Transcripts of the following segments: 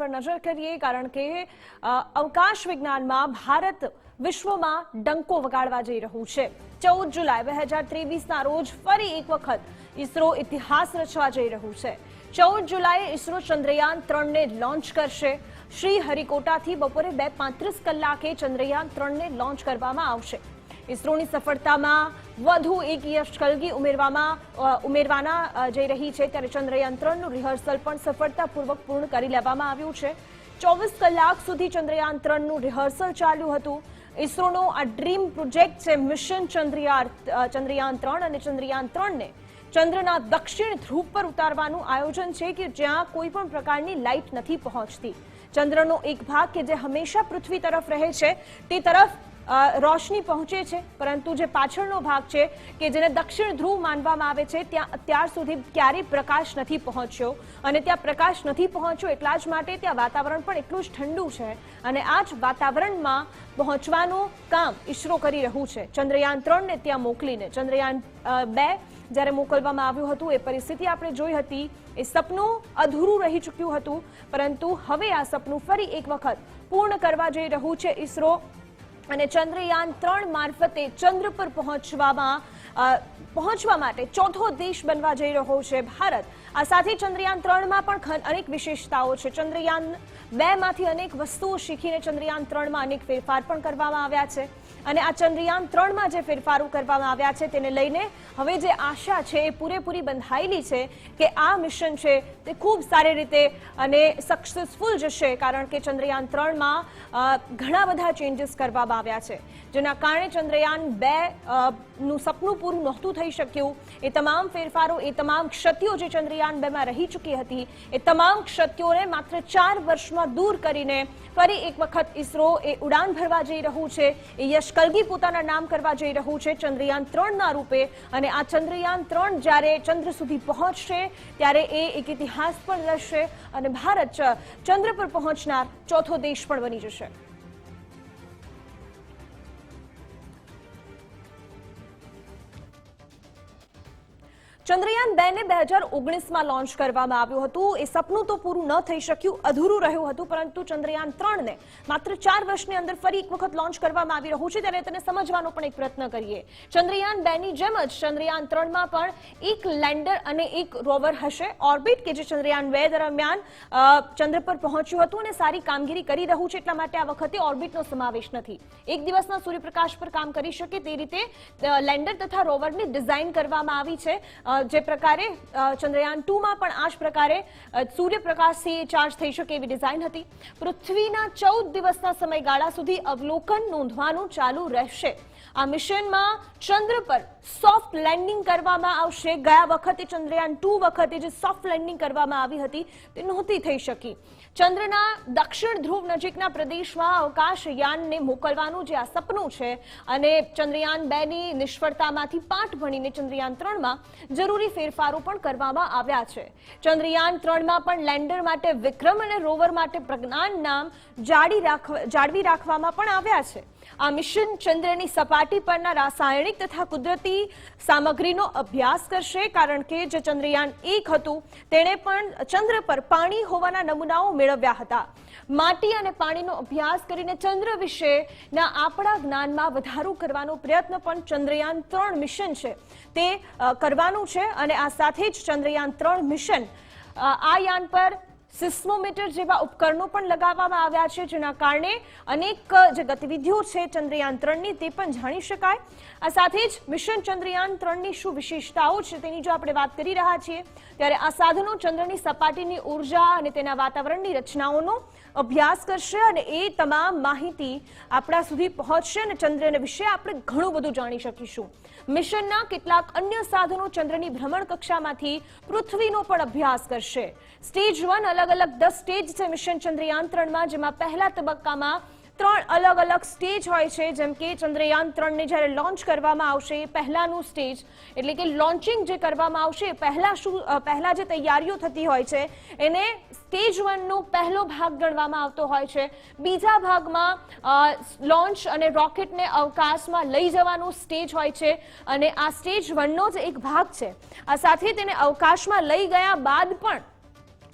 पर नजर करिए कारण के अवकाश विज्ञाનમાં ભારત વિશ્વમાં ડંકો વગાડવા જઈ રહ્યું છે। 14 જુલાઈ 2023ના રોજ ફરી એક વખત ઇસરો ઇતિહાસ રચવા જઈ રહ્યું છે। 14 જુલાઈએ ઇસરો ચંદ્રયાન 3 ને લોન્ચ કરશે। શ્રીહરિકોટાથી બપોરે 2:35 કલાકે ચંદ્રયાન 3 ને લોન્ચ કરવામાં આવશે। ઇસરોની સફળતામાં વધુ એક યશકલગી ઉમેરવાના જઈ રહી છે ત્યારે ચંદ્રયાન 3નું રિહર્સલ પણ સફળતાપૂર્વક પૂર્ણ કરી લેવામાં આવ્યું છે। 24 કલાક સુધી ચંદ્રયાન 3નું રિહર્સલ ચાલ્યું હતું। ઇસરોનો આ ડ્રીમ પ્રોજેક્ટ છે મિશન ચંદ્રયાન 3 અને ચંદ્રયાન 3ને ચંદ્રના દક્ષિણ ધ્રુવ પર ઉતારવાનું આયોજન છે કે જ્યાં કોઈ પણ પ્રકારની લાઇટ નથી પહોંચતી। ચંદ્રનો એક ભાગ કે જે હંમેશા પૃથ્વી તરફ રહે છે તે તરફ રોશની પહોંચે છે પરંતુ જે પાછળનો ભાગ છે કે જેને દક્ષિણ ધ્રુવ માનવામાં આવે છે ત્યાં અત્યાર સુધી ક્યારેય પ્રકાશ નથી પહોંચ્યો અને ત્યાં પ્રકાશ નથી પહોંચ્યો એટલા જ માટે ત્યાં વાતાવરણ પણ એટલું જ ઠંડુ છે અને આ જ વાતાવરણમાં પહોંચવાનું કામ ઇસરો કરી રહ્યું છે। ચંદ્રયાન 3ને ત્યાં મોકલીને ચંદ્રયાન 2 જ્યારે મોકલવામાં આવ્યું હતું એ પરિસ્થિતિ આપણે જોઈ હતી। એ સપનું અધૂરું રહી ચૂક્યું હતું પરંતુ હવે આ સપનું ફરી એક વખત પૂર્ણ કરવા જઈ રહ્યું છે ઇસરો અને ચંદ્રયાન 3 મારફતે ચંદ્ર પર પહોંચવા માટે ચોથો દેશ બનવા જઈ રહ્યો છે ભારત। આ સાથે ચંદ્રયાન 3માં પણ અનેક વિશેષતાઓ છે। ચંદ્રયાન 2માંથી અનેક વસ્તુઓ શીખીને ચંદ્રયાન 3માં અનેક ફેરફાર પણ કરવામાં આવ્યા છે અને આ ચંદ્રયાન 3માં જે ફેરફારો કરવામાં આવ્યા છે તેને લઈને હવે જે આશા છે એ પૂરેપૂરી બંધાયેલી છે કે આ મિશન છે તે ખૂબ સારી રીતે અને સક્સેસફુલ જશે કારણ કે ચંદ્રયાન 3માં ઘણા બધા ચેન્જીસ કરવામાં આવ્યા છે જેના કારણે ચંદ્રયાન 2નું સપનું પૂરું નહોતું થઈ શક્યું। એ તમામ ફેરફારો એ તમામ ક્ષતિઓ જે ચંદ્રયાન 2માં રહી ચૂકી હતી એ તમામ ક્ષતિઓને માત્ર 4 વર્ષમાં દૂર કરીને ફરી એક વખત ઇસરો એ ઉડાન ભરવા જઈ રહ્યું છે। એ યશકલગી પોતાના નામ કરવા જઈ રહ્યું છે ચંદ્રયાન 3ના રૂપે અને આ ચંદ્રયાન 3 જ્યારે ચંદ્ર સુધી પહોંચશે ત્યારે એ એક ઇતિહાસ પણ રહેશે અને ભારત ચંદ્ર પર પહોંચનાર ચોથો દેશ પણ બની જશે। ચંદ્રયાન 2ને 2019માં લોન્ચ કરવામાં આવ્યું હતું। એ સપનું તો પૂરું ન થઈ શક્યું, અધૂરું રહ્યું હતું પરંતુ ચંદ્રયાન 3ને માત્ર 4 વર્ષની અંદર ફરી એક વખત લોન્ચ કરવામાં આવી રહ્યું છે ત્યારે તેને સમજવાનો પણ એક પ્રયત્ન કરીએ। ચંદ્રયાન 2ની જેમ જ ચંદ્રયાન 3માં પણ એક લેન્ડર અને એક રોવર હશે ઓર્બિટ કે જે ચંદ્રયાન 2 દરમિયાન ચંદ્ર પર પહોંચ્યું હતું અને સારી કામગીરી કરી રહ્યું છે એટલા માટે આ વખતે ઓર્બિટનો સમાવેશ નથી। એક દિવસના સૂર્યપ્રકાશ પર કામ કરી શકે તે રીતે લેન્ડર તથા રોવરની ડિઝાઇન કરવામાં આવી છે। જે પ્રકારે ચંદ્રયાન 2માં પણ આ જ પ્રકારે સૂર્યપ્રકાશથી ચાર્જ થઈ શકે એવી ડિઝાઇન હતી। પૃથ્વીના 14 દિવસના સમયગાળા સુધી અવલોકન નોંધવાનું ચાલુ રહેશે। આ મિશનમાં ચંદ્ર પર સોફ્ટ લેન્ડિંગ કરવામાં આવશે। ગયા વખતે ચંદ્રયાન 2 વખતે જે સોફ્ટ લેન્ડિંગ કરવામાં આવી હતી તે નહોતી થઈ શકી। ચંદ્રના દક્ષિણ ધ્રુવ નજીકના પ્રદેશમાં અવકાશયાનને મોકલવાનું જે આ સપનું છે અને ચંદ્રયાન 2ની નિષ્ફળતામાંથી પાઠ ભણીને ચંદ્રયાન 3માં જરૂરી ફેરફારો પણ કરવામાં આવ્યા છે। ચંદ્રયાન 3માં પણ લેન્ડર માટે વિક્રમ અને રોવર માટે પ્રજ્ઞાન નામ જાળવી રાખવામાં પણ આવ્યા છે। આ મિશન ચંદ્રની સપાટી પરના રાસાયણિક તથા કુદરતી સામગ્રીનો અભ્યાસ કરશે કારણ કે જે ચંદ્રયાન 1 હતું તેણે પણ ચંદ્ર પર પાણી હોવાના નમૂનાઓ મેળવ્યા હતા। માટી અને પાણીનો અભ્યાસ કરીને ચંદ્ર વિશેના આપણા જ્ઞાનમાં વધારો કરવાનો પ્રયત્ન પણ ચંદ્રયાન 3 મિશન છે તે કરવાનું છે અને આ સાથે જ ચંદ્રયાન 3 મિશન આ યાન પર સિસ્મોમીટર જેવા ઉપકરણો પણ લગાવવામાં આવ્યા છે જેના કારણે અનેક જે ગતિવિધિઓ છે ચંદ્રયાન 3ની તે પણ જાણી શકાય। આ સાથે જ મિશન ચંદ્રયાન 3ની શું વિશેષતાઓ છે તેની જો આપણે વાત કરી રહ્યા છીએ ત્યારે આ સાધનો ચંદ્રની સપાટીની ઉર્જા અને તેના વાતાવરણની રચનાઓનો અભ્યાસ કરશે અને એ તમામ માહિતી આપણા સુધી પહોંચશે અને ચંદ્ર વિશે આપણે ઘણું બધું જાણી શકીશું। મિશનના કેટલાક અન્ય સાધનો ચંદ્રની ભ્રમણ કક્ષામાંથી પૃથ્વીનો પણ અભ્યાસ કરશે। સ્ટેજ 1 અલગ 10 સ્ટેજ છે મિશન ચંદ્રયાન 3માં જેમાં પહેલા તબક્કામાં 3 અલગ અલગ સ્ટેજ હોય છે જેમ કે ચંદ્રયાન 3ને જ્યારે લોન્ચ કરવામાં આવશે એ પહેલાનું સ્ટેજ એટલે કે લોન્ચિંગ જે કરવામાં આવશે પહેલા જે તૈયારીઓ થતી હોય છે એને સ્ટેજ 1નો પહેલો ભાગ ગણવામાં આવતો હોય છે। બીજા ભાગમાં લોન્ચ અને રોકેટને અવકાશમાં લઈ જવાનો સ્ટેજ હોય છે અને આ સ્ટેજ 1નો જ એક ભાગ છે। આ સાથે તેને અવકાશમાં લઈ ગયા બાદ પણ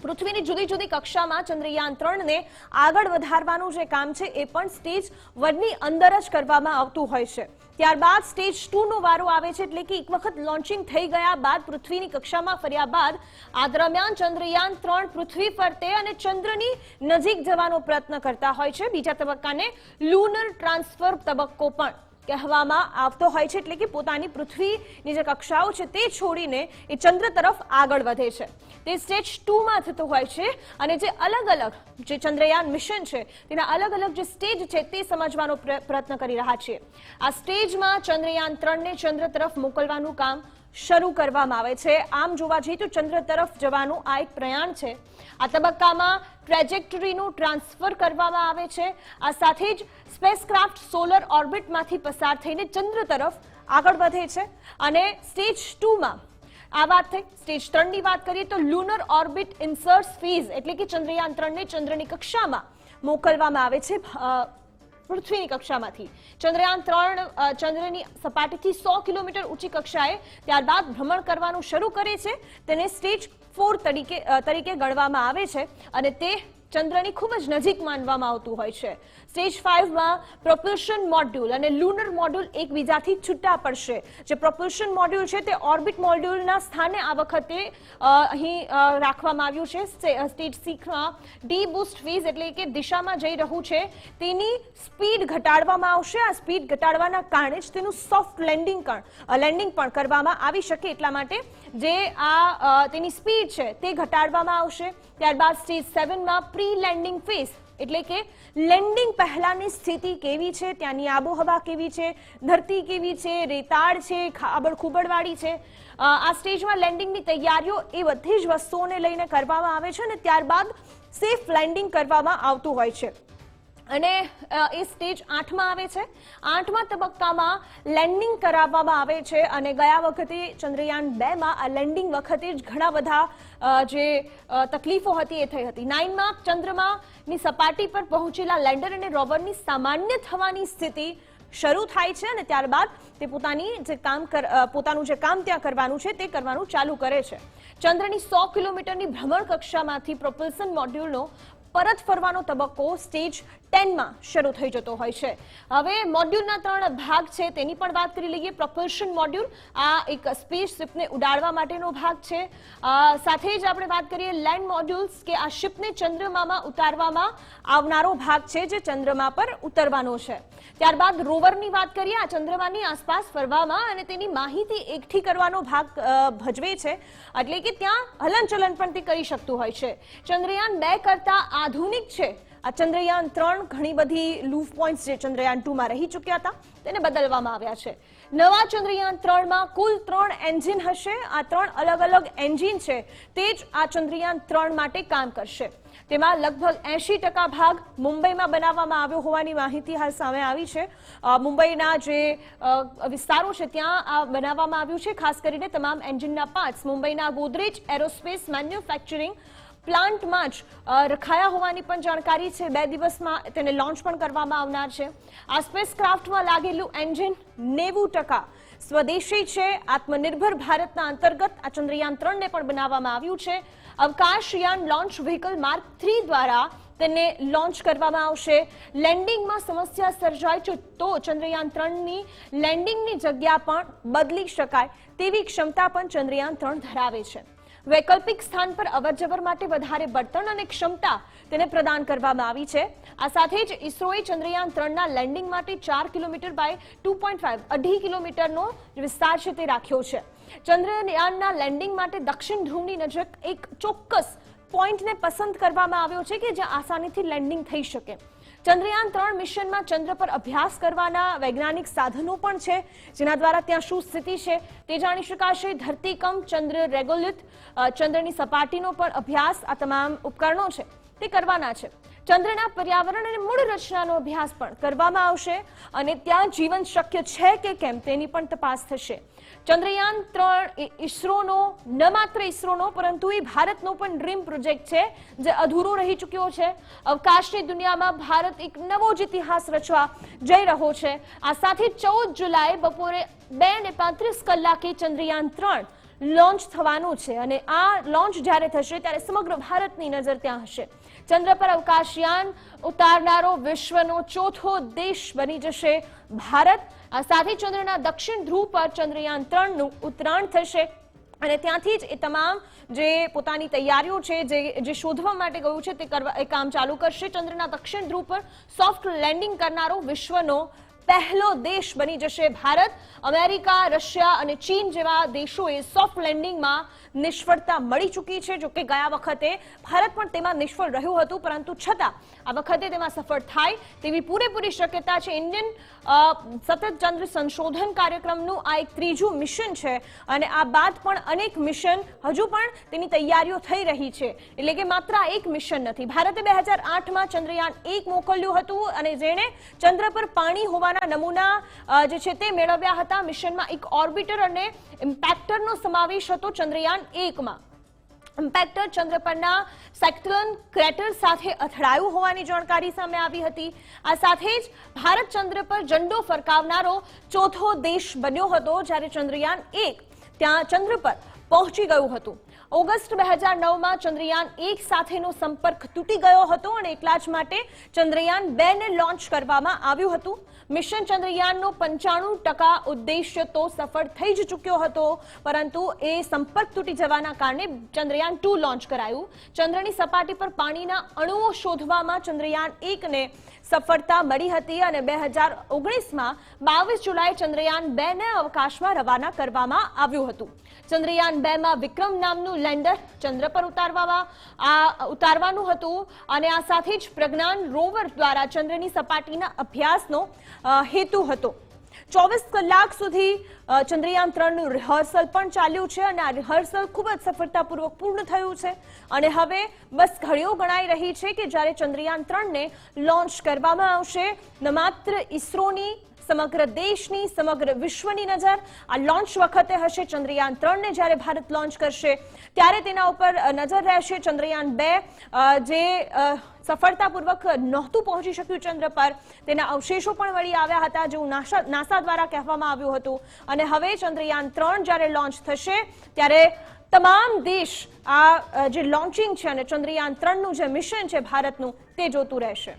પૃથ્વીની જુદી જુદી કક્ષામાં ચંદ્રયાન 3 ને આગળ વધારવાનું જે કામ છે એ પણ સ્ટેજ 1 ની અંદર જ કરવામાં આવતું હોય છે. ત્યારબાદ સ્ટેજ 2 નો વારો આવે છે, એટલે કે એક વખત લોન્ચિંગ થઈ ગયા બાદ પૃથ્વીની કક્ષામાં ફર્યા બાદ આ દરમિયાન ચંદ્રયાન 3 પૃથ્વી ફરતે અને ચંદ્રની નજીક જવાનો પ્રયત્ન કરતા હોય છે. બીજા તબક્કાને લુનર ટ્રાન્સફર તબક્કો પણ કહેવામાં આવતો હોય છે, એટલે કે પોતાની પૃથ્વીની જે કક્ષાઓ છે તે છોડીને એ ચંદ્ર તરફ આગળ વધે છે. તે સ્ટેજ 2 માં થતું હોય છે અને જે અલગ અલગ જે ચંદ્રયાન મિશન છે તેના અલગ અલગ જે સ્ટેજ છે તે સમજવાનો પ્રયત્ન કરી રહ્યા છીએ. આ સ્ટેજમાં ચંદ્રયાન 3 ને ચંદ્ર તરફ મોકલવાનું કામ શરૂ કરવામાં આવે છે. આમ જોવા જઈએ તો ચંદ્ર તરફ જવાનું આ એક પ્રયાણ છે. આ તબક્કામાં ટ્રેજેક્ટરીનું ટ્રાન્સફર કરવામાં આવે છે. આ સાથે જ સ્પેસક્રાફ્ટ સોલર ઓર્બિટમાંથી પસાર થઈને ચંદ્ર તરફ આગળ વધે છે અને સ્ટેજ 2 માં આ વાત થઈ. સ્ટેજ 3 ની વાત કરીએ તો લુનર ઓર્બિટ ઇન્સર્ટ્સ ફેઝ, એટલે કે ચંદ્રયાન 3 ને ચંદ્રની કક્ષામાં મોકલવામાં આવે છે પૃથ્વીની કક્ષામાંથી. ચંદ્રયાન 3 ચંદ્રની સપાટીથી 100 કિલોમીટર ઊંચી કક્ષાએ ત્યારબાદ ભ્રમણ કરવાનું શરૂ કરે છે. તેને સ્ટેજ 4 તરીકે ગણવામાં આવે છે અને તે ચંદ્રની ખૂબ જ નજીક માનવામાં આવતું હોય છે. સ્ટેજ 5 માં પ્રોપલ્શન મોડ્યુલ અને લુનર મોડ્યુલ એકબીજાથી છૂટા પડશે. જે પ્રોપલ્શન મોડ્યુલ છે તે ઓર્બિટ મોડ્યુલના સ્થાને આ વખતે અહીં રાખવામાં આવ્યું છે. સ્ટેજ 6 માં ડી બૂસ્ટ ફેઝ, એટલે કે દિશામાં જઈ રહ્યું છે તેની સ્પીડ ઘટાડવામાં આવશે. આ સ્પીડ ઘટાડવાના કારણે જ તેનું સોફ્ટ લેન્ડિંગ પણ કરવામાં આવી શકે, એટલા માટે જે આ તેની સ્પીડ છે તે ઘટાડવામાં આવશે. ત્યારબાદ સ્ટેજ 7 માં પ્રી લેન્ડિંગ ફેઝ, એટલે કે લેન્ડિંગ પહેલાની સ્થિતિ કેવી છે, ત્યાંની આબોહવા કેવી છે, ધરતી કેવી છે, રેતાળ છે, ખાબડ ખુબડવાળી છે. આ સ્ટેજમાં લેન્ડિંગની તૈયારીઓ એ બધી જ વસ્તુઓને લઈને કરવામાં આવે છે અને ત્યારબાદ સેફ લેન્ડિંગ કરવામાં આવતું હોય છે. અને એ સ્ટેજ 8 માં આવે છે. 8મા તબક્કામાં લેન્ડિંગ કરાવવામાં આવે છે અને ગયા વખતે ચંદ્રયાન 2 માં આ લેન્ડિંગ વખતે જ ઘણા બધા જે તકલીફો હતી એ થઈ હતી. 9 માં ચંદ્રમાની સપાટી પર પહોંચેલા લેન્ડર અને રોવરની સામાન્ય થવાની સ્થિતિ શરૂ થાય છે અને ત્યારબાદ તે પોતાનું જે કામ ત્યાં કરવાનું છે તે કરવાનું ચાલુ કરે છે. ચંદ્રની 100 કિલોમીટરની ભ્રમણ કક્ષામાંથી પ્રોપલ્શન મોડ્યુલનો પરત ફરવાનો તબક્કો સ્ટેજ 10 માં શરૂ થઈ જતો હોય છે. હવે મોડ્યુલના 3 ભાગ છે તેની પણ વાત કરી લઈએ. પ્રોપલ્શન મોડ્યુલ આ એક સ્પેસશિપને ઉડાડવા માટેનો ભાગ છે. સાથે જ આપણે વાત કરીએ લેન્ડ મોડ્યુલ્સ, કે આ શિપને ચંદ્રમામાં ઉતારવામાં આવનારો ભાગ છે જે ચંદ્રમા પર ઉતરવાનો છે. ત્યારબાદ રોવરની વાત કરીએ. આ ચંદ્રમાની આસપાસ ફરવામાં અને તેની માહિતી એકઠી કરવાનો ભાગ ભજવે છે, એટલે કે ત્યાં હલનચલન પણ તે કરી શકતું હોય છે. ચંદ્રયાન 2 કરતા આધુનિક છે આ ચંદ્રયાન 3. ઘણી બધી લૂફ પોઈન્ટ્સ જે ચંદ્રયાન 2 માં રહી ચૂક્યા હતા તેને બદલવામાં આવ્યા છે. નવા ચંદ્રયાન 3 માં કુલ 3 એન્જિન હશે. આ 3 અલગ અલગ એન્જિન છે તે જ આ ચંદ્રયાન 3 માટે કામ કરશે. તેમાં લગભગ 80% ભાગ મુંબઈમાં બનાવવામાં આવ્યો હોવાની માહિતી હાલ સામે આવી છે. મુંબઈના જે વિસ્તારો છે ત્યાં આ બનાવવામાં આવ્યું છે. ખાસ કરીને તમામ એન્જિનના પાર્ટ્સ મુંબઈના ગોદરેજ એરોસ્પેસ મેન્યુફેક્ચરિંગ પ્લાન્ટમાં જ રખાયા હોવાની પણ જાણકારી છે. 2 દિવસમાં તેને લોન્ચ પણ કરવામાં આવનાર છે. આ સ્પેસક્રાફ્ટમાં લાગેલું એન્જિન 90% સ્વદેશી છે. આત્મનિર્ભર ભારતના અંતર્ગત આ ચંદ્રયાન 3 ને પણ બનાવવામાં આવ્યું છે. અવકાશયાન લોન્ચ વ્હીકલ માર્ક 3 દ્વારા તેને લોન્ચ કરવામાં આવશે. લેન્ડિંગમાં સમસ્યા સર્જાય તો ચંદ્રયાન 3ની લેન્ડિંગની જગ્યા પણ બદલી શકાય તેવી ક્ષમતા પણ ચંદ્રયાન 3 ધરાવે છે. વૈકલ્પિક સ્થાન પર અવરજવર માટે વધારે બળતણ અને ક્ષમતા તેને પ્રદાન કરવામાં આવી છે. આ સાથે જ ઇસરોએ ચંદ્રયાન 3ના લેન્ડિંગ માટે 4 કિલોમીટર બાય 2.5 2.5 કિલોમીટરનો વિસ્તાર છે તે રાખ્યો છે. ચંદ્રયાનના લેન્ડિંગ માટે દક્ષિણ ધ્રુવની નજીક એક ચોક્કસ પોઈન્ટને પસંદ કરવામાં આવ્યો છે કે જ્યાં આસાનીથી લેન્ડિંગ થઈ શકે. ચંદ્રયાન 3 મિશનમાં ચંદ્ર પર અભ્યાસ કરવાના વૈજ્ઞાનિક સાધનો પણ છે, જેના દ્વારા ત્યાં શું સ્થિતિ છે તે જાણી શકાશે. ધરતીકંપ, ચંદ્ર રેગોલિથ, ચંદ્રની સપાટીનો પણ અભ્યાસ આ તમામ ઉપકરણો છે તે કરવાના છે. ચંદ્રના પર્યાવરણ અને મૂળ રચનાનો અભ્યાસ પણ કરવામાં આવશે અને ત્યાં જીવન શક્ય છે કે કેમ તેની પણ તપાસ થશે. ચંદ્રયાન 3 ઇસરોનો ન માત્ર ઇસરોનો પરંતુ એ ભારતનો પણ ડ્રીમ પ્રોજેક્ટ છે જે અધૂરો રહી ચૂક્યો છે. અવકાશની દુનિયામાં ભારત એક નવો જ ઇતિહાસ રચવા જઈ રહ્યો છે. આ સાથે 14 જુલાઈ બપોરે 2:35 કલાકે ચંદ્રયાન 3 લોન્ચ થવાનું છે અને આ લોન્ચ જ્યારે થશે ત્યારે સમગ્ર ભારતની નજર ત્યાં હશે. ચંદ્ર પર અવકાશયાન ઉતારનારો વિશ્વનો ચોથો દેશ બની જશે ભારત. આ સાથે ચંદ્રના દક્ષિણ ધ્રુવ પર ચંદ્રયાન 3નું ઉતરાણ થશે અને ત્યાંથી જ એ તમામ જે પોતાની તૈયારીઓ છે, જે શોધવા માટે ગયું છે એ કામ ચાલુ કરશે. ચંદ્રના દક્ષિણ ધ્રુવ પર સોફ્ટ લેન્ડિંગ કરનારો વિશ્વનો પહેલો દેશ બની જશે ભારત. અમેરિકા, રશિયા અને ચીન જેવા દેશોએ સોફ્ટ લેન્ડિંગમાં નિષ્ફળતા મળી ચૂકી છે. જોકે ગયા વખતે ભારત પણ તેમાં નિષ્ફળ રહ્યું હતું, પરંતુ છતાં આ વખતે તેમાં સફળ થાય તેવી પૂરેપૂરી શક્યતા છે. ઇન્ડિયન સતત ચંદ્ર સંશોધન કાર્યક્રમનું આ એક ત્રીજું મિશન છે અને આ બાદ પણ અનેક મિશન હજુ પણ તેની તૈયારીઓ થઈ રહી છે. એટલે કે માત્ર આ એક મિશન નથી. ભારતે 2008માં ચંદ્રયાન 1 મોકલ્યું હતું અને જેણે ચંદ્ર પર પાણી હોવાના નમૂના જે છે તે મેળવ્યા હતા. મિશનમાં એક ઓર્બિટર અને ઇમ્પેક્ટરનો સમાવેશ હતો ચંદ્રયાન 1માં. ઇમ્પેક્ટર ચંદ્ર પરના સેક્ટર્ન ક્રેટર સાથે અથડાયું હોવાની જાણકારી સામે આવી હતી. આ સાથે જ ભારત ચંદ્ર પર ઝંડો ફરકાવનારો ચોથો દેશ બન્યો હતો, જ્યારે ચંદ્રયાન 1 ત્યાં ચંદ્ર પર પહોંચી ગયું હતું. ઓગસ્ટ 2009માં ચંદ્રયાન 1 સાથેનો સંપર્ક તૂટી ગયો હતો અને એટલા જ માટે ચંદ્રયાન 2ને લોન્ચ કરવામાં આવ્યું હતું. મિશન ચંદ્રયાનનો 95% ઉદ્દેશ્ય તો સફળ થઈ જ ચૂક્યો હતો, પરંતુ એ સંપર્ક તૂટી જવાના કારણે ચંદ્રયાન 2 લોન્ચ કરાયું. ચંદ્રની સપાટી પર પાણીના અણુઓ શોધવામાં ચંદ્રયાન 1ને સફળતા મળી હતી અને 2019માં 22 જુલાઈ ચંદ્રયાન 2ને અવકાશમાં રવાના કરવામાં આવ્યું હતું. ચંદ્રયાન 2માં વિક્રમ નામનું લેન્ડર ચંદ્ર પર ઉતારવાનું હતું અને આ સાથે જ પ્રજ્ઞાન રોવર દ્વારા ચંદ્રની સપાટીના અભ્યાસનો હેતુ હતો. 24 કલાક સુધી ચંદ્રયાન 3નું રિહર્સલ પણ ચાલ્યું છે અને આ રિહર્સલ ખૂબ જ સફળતાપૂર્વક પૂર્ણ થયું છે અને હવે બસ ઘડીઓ ગણાઈ રહી છે કે જ્યારે ચંદ્રયાન 3ને લોન્ચ કરવામાં આવશે. ન માત્ર ઇસરોની, સમગ્ર દેશની, સમગ્ર વિશ્વની નજર આ લોન્ચ વખતે હશે. ચંદ્રયાન 3ને જ્યારે ભારત લોન્ચ કરશે ત્યારે તેના ઉપર નજર રહેશે. ચંદ્રયાન 2 જે સફળતાપૂર્વક નહોતું પહોંચી શક્યું ચંદ્ર પર, તેના અવશેષો પણ મળી આવ્યા હતા, જેવું નાસા દ્વારા કહેવામાં આવ્યું હતું. અને હવે ચંદ્રયાન 3 જ્યારે લોન્ચ થશે ત્યારે તમામ દેશ આ જે લોન્ચિંગ છે અને ચંદ્રયાન 3નું જે મિશન છે ભારતનું તે જોતું રહેશે.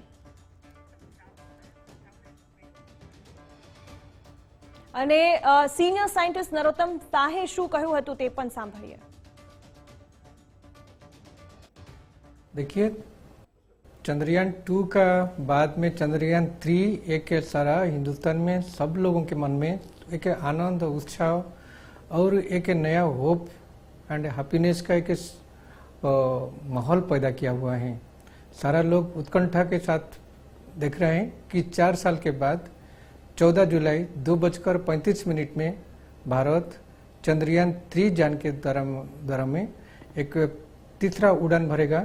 અને સિનિયર સાયન્ટિસ્ટ નરોત્તમ શાહે શું કહ્યું હતું તે પણ સાંભળીએ. देखिए, चंद्रयान 2 का बाद में चंद्रयान 3 एक सारा हिंदुस्तान में सब लोगों के मन में एक आनंद, उत्साह और एक नया होप एंड हैप्पीनेस का एक माहौल पैदा किया हुआ है. सारा लोग उत्कंठा के साथ देख रहे हैं कि 4 साल के बाद 14 जुलाई 2:35 में भारत चंद्रयान 3 यान के द्वारा में एक तीसरा उड़ान भरेगा,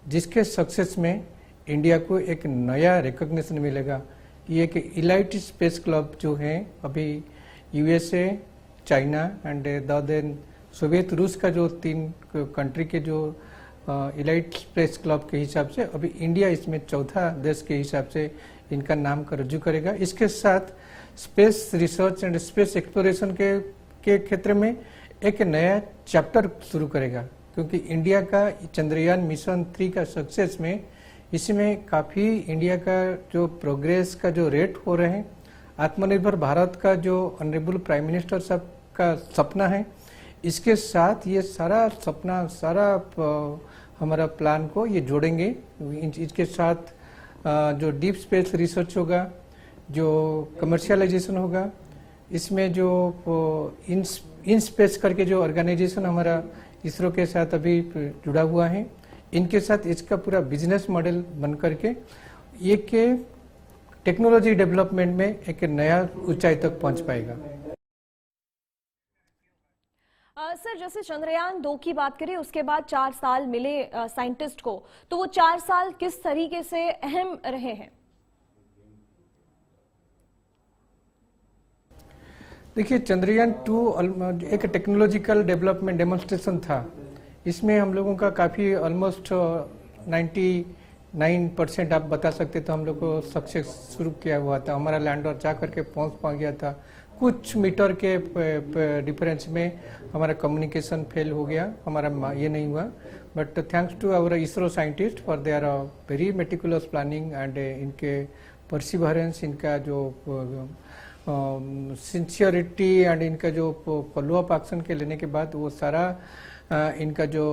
जिसके सक्सेस में इंडिया को एक नया रिकॉग्निशन मिलेगा. ये एक इलाइट स्पेस क्लब जो है, अभी USA, China and then Soviet रूस का जो 3 कंट्री के जो इलाइट स्पेस क्लब के हिसाब से अभी इंडिया इसमें चौथा देश के हिसाब से इनका नाम का रज्जू करेगा. इसके साथ space research and space exploration के क्षेत्र में एक नया चैप्टर शुरू करेगा, क्योंकि इंडिया का चंद्रयान मिशन 3 का सक्सेस में इसमें काफ़ी इंडिया का जो प्रोग्रेस का जो रेट हो रहे हैं, आत्मनिर्भर भारत का जो ऑनरेबल प्राइम मिनिस्टर साहब का सपना है, इसके साथ ये सारा सपना, सारा हमारा प्लान को ये जोड़ेंगे. इसके साथ जो डीप स्पेस रिसर्च होगा, जो कमर्शियलाइजेशन होगा, इसमें जो इन स्पेस करके जो ऑर्गेनाइजेशन हमारा इसरो के साथ अभी जुड़ा हुआ है, इनके साथ इसका पूरा बिजनेस मॉडल बन करके एक टेक्नोलॉजी डेवलपमेंट में एक नया ऊंचाई तक पहुंच पाएगा. सर, जैसे चंद्रयान 2 की बात करें, उसके बाद 4 साल मिले साइंटिस्ट को, तो वो 4 साल किस तरीके से अहम रहे हैं? देखिए, चंद्रयान 2 एक टेक्नोलॉजिकल डेवलपमेंट डेमोन्स्ट्रेशन था. इसमें हम लोगों का काफ़ी ऑलमोस्ट 99% आप बता सकते तो हम लोग को सक्सेस शुरू किया हुआ था. हमारा लैंडर जा करके पहुंच पा गया था. कुछ मीटर के डिफरेंस में हमारा कम्युनिकेशन फेल हो गया, हमारा ये नहीं हुआ। But thanks to our ISRO scientist for their very meticulous planning and इनके परसिवरेंस, इनका जो सिंसियरिटी एंड इनका जो फॉलोअप एक्शन के लेने के बाद वो सारा इनका जो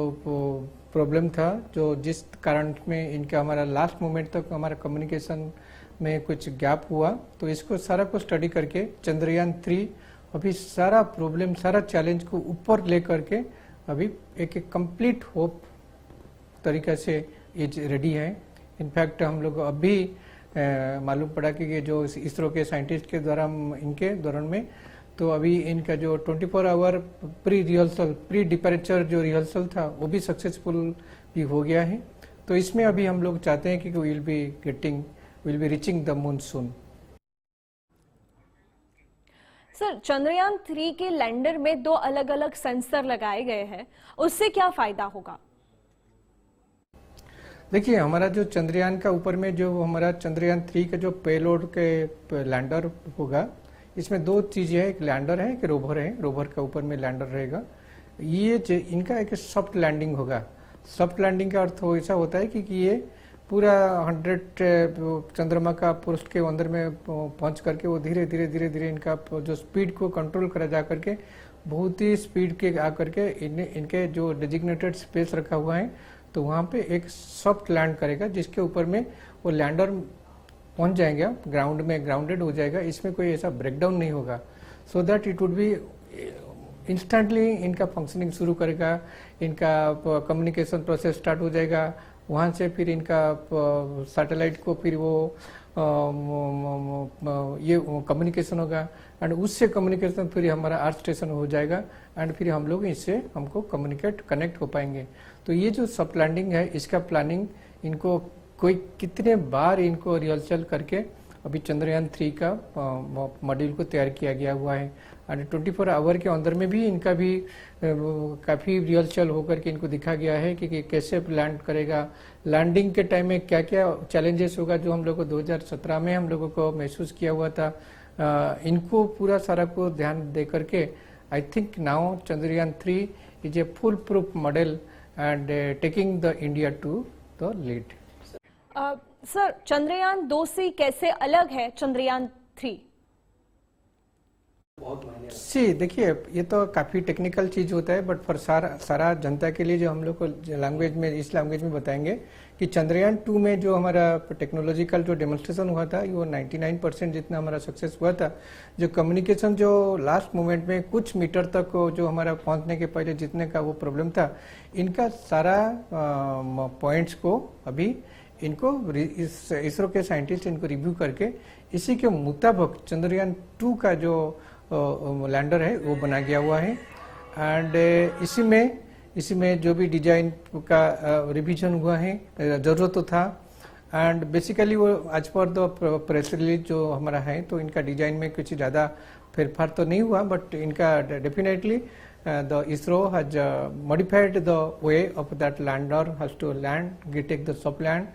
प्रॉब्लम था, जो जिस कारण में इनका हमारा लास्ट मोमेंट तक हमारा कम्युनिकेशन में कुछ गैप हुआ, तो इसको सारा को स्टडी करके चंद्रयान 3 अभी सारा प्रॉब्लम, सारा चैलेंज को ऊपर ले करके अभी एक कंप्लीट होप तरीके से ये रेडी है। इनफैक्ट हम लोग अभी मालूम पड़ा कि ये जो इसरो के साइंटिस्ट के द्वारा इनके दौरान में, तो अभी इनका जो 24 आवर प्री रिहर्सल, प्री डिपैरेचर जो रिहर्सल था वो भी सक्सेसफुल भी हो गया है। तो इसमें अभी हम लोग चाहते हैं कि will be reaching the moon soon. Sir, Chandrayaan 3 के लैंडर में 2 अलग अलग सेंसर लगाए गए हैं, उससे क्या फायदा होगा? देखिए, हमारा जो चंद्रयान का ऊपर में जो हमारा चंद्रयान 3 का जो पेलोड के लैंडर होगा, इसमें 2 चीजें हैं, एक लैंडर है, एक रोवर है। रोवर का ऊपर में लैंडर रहेगा। ये इनका एक सॉफ्ट लैंडिंग होगा। सॉफ्ट लैंडिंग का अर्थ ऐसा होता है कि ये पूरा 100 चंद्रमा का पृष्ठ के अंदर में पहुंच करके वो धीरे धीरे इनका जो स्पीड को कंट्रोल करा जा करके बहुत ही स्पीड के आकर के इनके जो डेजिग्नेटेड स्पेस रखा हुआ है, तो वहां पे एक सॉफ्ट लैंड करेगा, जिसके ऊपर में वो लैंडर पहुंच जाएगा, ग्राउंड में ग्राउंडेड हो जाएगा। इसमें कोई ऐसा ब्रेकडाउन नहीं होगा, so that it would be instantly इनका फंक्शनिंग शुरू करेगा, इनका कम्युनिकेशन प्रोसेस स्टार्ट हो जाएगा। वहां से फिर इनका सैटेलाइट को फिर वो ये कम्युनिकेशन होगा एंड उससे कम्युनिकेशन फिर हमारा अर्थ स्टेशन हो जाएगा एंड फिर हम लोग इससे हमको कनेक्ट हो पाएंगे। तो ये जो सब लैंडिंग है, इसका प्लानिंग इनको कोई कितने बार इनको रिहर्सल करके अभी चंद्रयान 3 का मॉड्यूल को तैयार किया गया हुआ है एंड 24 आवर के अंदर में भी इनका भी काफी रिहर्सल होकर के इनको दिखा गया है कि कैसे लैंड करेगा, लैंडिंग के टाइम में क्या क्या चैलेंजेस होगा, जो हम लोग को 2017 में हम लोगों को महसूस किया हुआ था। इनको पूरा सारा को ध्यान दे करके I think now Chandrayaan 3 is a foolproof model and taking the India to the lead. Sir, Chandrayaan 2 से कैसे अलग है चंद्रयान 3? सी देखिए, ये तो काफी टेक्निकल चीज होता है, बट फॉर सारा जनता के लिए जो हम लोग को लैंग्वेज में, इस लैंग्वेज में बताएंगे कि चंद्रयान 2 में जो हमारा टेक्नोलॉजिकल जो डेमोन्स्ट्रेशन हुआ था, वो 99% जितना हमारा सक्सेस हुआ था। जो कम्युनिकेशन जो लास्ट मोमेंट में कुछ मीटर तक जो हमारा पहुंचने के पहले जितने का वो प्रॉब्लम था, इनका सारा पॉइंट्स को अभी इनको इसरो के साइंटिस्ट इनको रिव्यू करके इसी के मुताबिक चंद्रयान 2 का जो लैंडर है वो बना गया हुआ है एंड इसी में जो भी डिजाइन का रिवीजन हुआ है, जरूरत तो था एंड बेसिकली वो आज पर द प्रेस रिलीज जो हमारा है, तो इनका डिजाइन में कुछ ज़्यादा फेरफार तो नहीं हुआ, बट इनका definitely the ISRO has modified the way of that lander has to land, take the soft land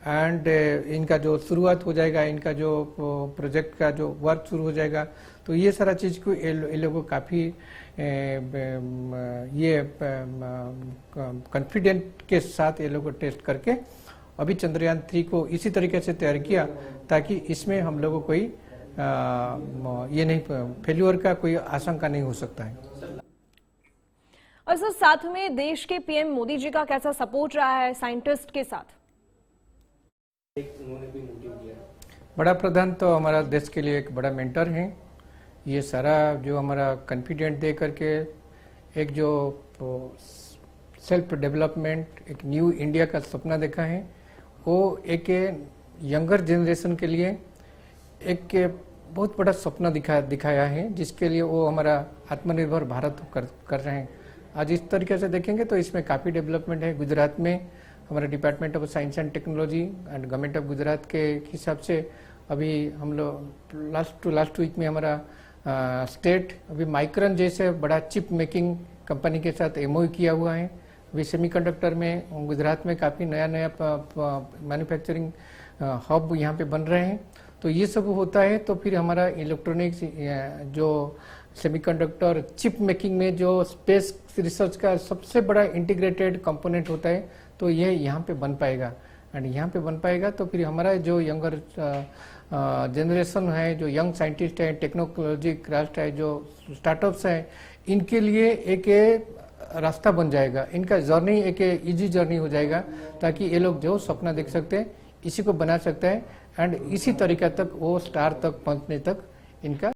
and इनका जो शुरुआत हो जाएगा, इनका जो प्रोजेक्ट का जो वर्क शुरू हो जाएगा, तो ये सारा चीज को ये लोगों को काफी ये कॉन्फिडेंट के साथ ये लोगों को टेस्ट करके अभी चंद्रयान 3 को इसी तरीके से तैयार किया ताकि इसमें हम लोगों को कोई ये नहीं, फेल्यूर का कोई आशंका नहीं हो सकता है। और सर, साथ में देश के पीएम मोदी जी का कैसा सपोर्ट रहा है साइंटिस्ट के साथ? बड़ा प्रधान तो हमारा देश के लिए एक बड़ा मेंटर है। ये सारा जो हमारा कॉन्फिडेंट दे करके एक जो सेल्फ डेवलपमेंट, एक न्यू इंडिया का सपना देखा है, वो एक यंगर जनरेशन के लिए एक बहुत बड़ा सपना दिखाया है, जिसके लिए वो हमारा आत्मनिर्भर भारत कर रहे हैं। आज इस तरीके से देखेंगे तो इसमें काफ़ी डेवलपमेंट है। गुजरात में हमारा department of science and technology and government of Gujarat के हिसाब से अभी हम लोग लास्ट वीक में हमारा स्टेट अभी माइक्रॉन जैसे बड़ा चिप मेकिंग कंपनी के साथ एमओयू किया हुआ है। अभी सेमीकंडक्टर में गुजरात में काफ़ी नया नया मैन्युफैक्चरिंग हब यहाँ पे बन रहे हैं। तो ये सब होता है तो फिर हमारा इलेक्ट्रॉनिक्स जो सेमीकंडक्टर चिप मेकिंग में जो स्पेस रिसर्च का सबसे बड़ा इंटीग्रेटेड कंपोनेंट होता है, तो ये यहाँ पे बन पाएगा। एंड यहाँ पे बन पाएगा तो फिर हमारा जो यंगर जनरेशन है, जो यंग साइंटिस्ट है, टेक्नोलॉजी क्राफ्ट है, जो स्टार्टअप्स है, इनके लिए एक रास्ता बन जाएगा, इनका जर्नी एक इजी जर्नी हो जाएगा, ताकि ये लोग जो सपना देख सकते हैं इसी को बना सकते हैं एंड इसी तरीका तक वो स्टार तक पहुंचने तक इनका